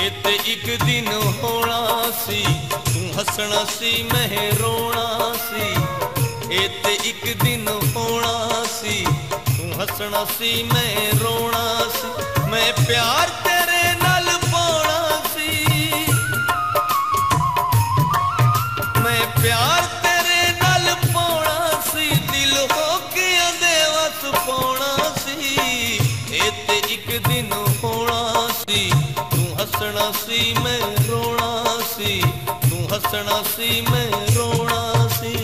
ते एक दिन होना सी, तू हसना सी मैं रोना सी। ते एक दिन होना सी, तू हसना सी मैं रोना सी। मैं प्यार तेरे नाल पाना सी, मैं प्यार तेरे नाल पाना सी। दिल हो के देवस पाना सी। ते एक दिन होना सी, हसना सी मैं रोना सी। तू हसना सी मैं रोना सी।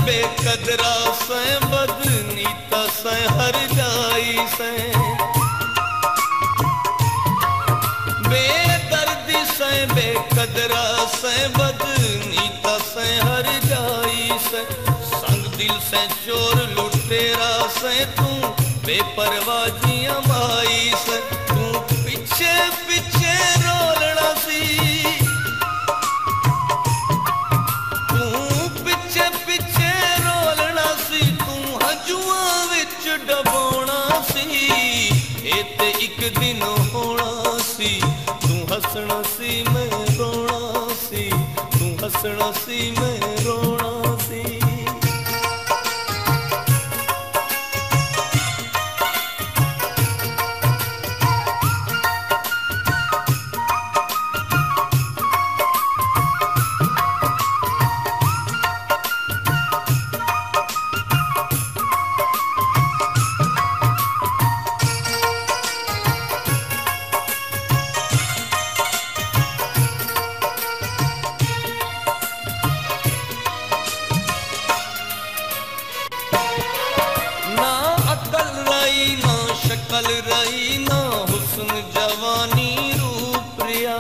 बेकदरा से बदनीता से हर जाई से, बेदर्दी से बेकदरा से बदनीता से हर जाई से। संग दिल से चोर लुटेरा से तू बेपरवाजियां माई से। तू पीछे पीछे रोलना सी, डबोना सी। ते एक दिन होना सी, तू हसना सी मैं रोना सी। तू हसना सी मैं रोना सी। शकल रही ना हुस्न जवानी रूप रिया,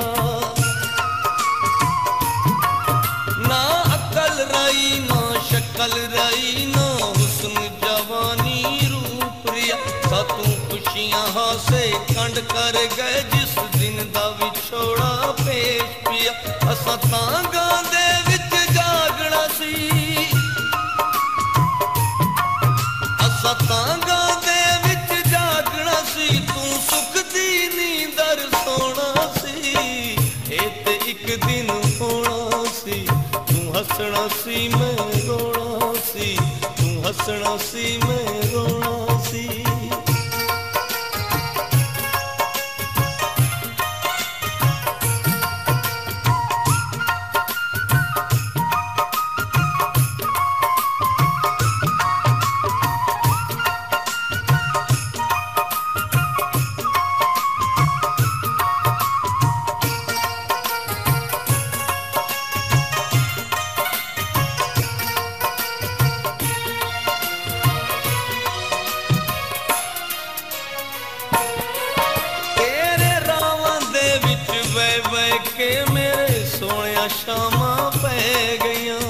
ना अकल रही ना शकल रही ना हुस्न जवानी रूप रिया। सातों खुशियां हासे कंड कर गए जिस दिन दा विछोड़ा पेश पिया। असां तांगा दे विच जागना सी, असां तांगा दे विच जागना सी। तू सुख दी नींदर सोना सी। ते एक दिन होना सी, तू हसना सी मैं रोना सी। तू हसना सी मैं रोना सी। के मेरे सोनिया शामा पै गईयां,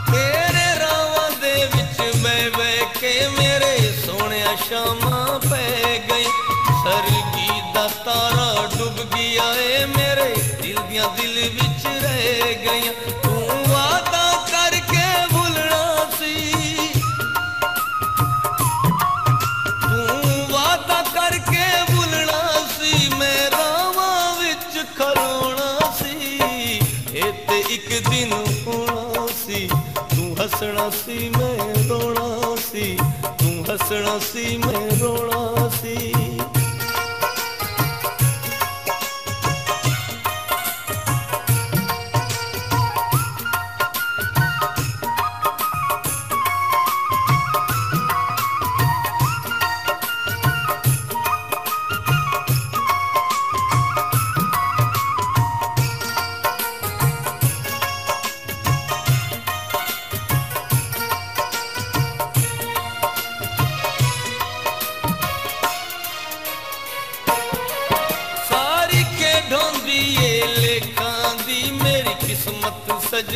तेरे रावां दे विच बह बह के मेरे सोनिया शामा पै गई। सरगी दा तारा डुब गया है मेरे दिल दियां दिल विच रह गईयां। तू वादा करके भुलना सी, तू वादा करके भुलना सी। मैं रावां विच खलोना सी। ते एक दिन होना सी, तू हसना सी मैं रोना सी। तू हसना सी मैं रोना सी।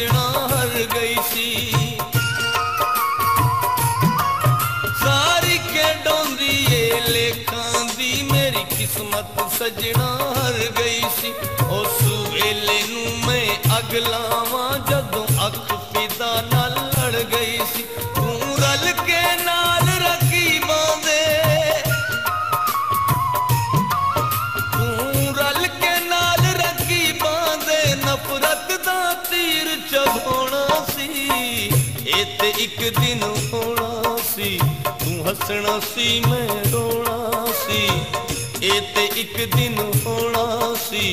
सजना हर गई सी। सारी के डोंदी ये लेखां दी मेरी किस्मत सजना हर गई सी। उस वेले नू मैं अग लावां जदों अख फिदा नाल लड़ गई सी। तू रल के नाल रकीबां दे, तू रल के नाल रकीबां दे नफरत दा तीर चढ़ाउणा सी। ए ते इक दिन होना सी, तू हसना सी मैं रोना सी। ए ते इक दिन होना सी,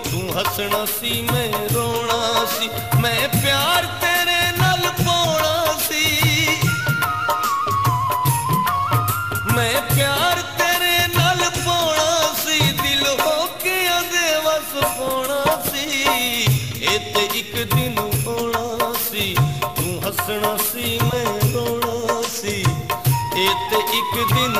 तू हसना सी मैं रोना सी। मैं प्यार तेरे नाल पाउणा सी, मैं प्यार तेरे नाल पाउणा सी। दिल होके दे वस पाउणा सी। ए ते इक दिन होना सी, तू हसना सी मैं रोना सी। ए ते इक दिन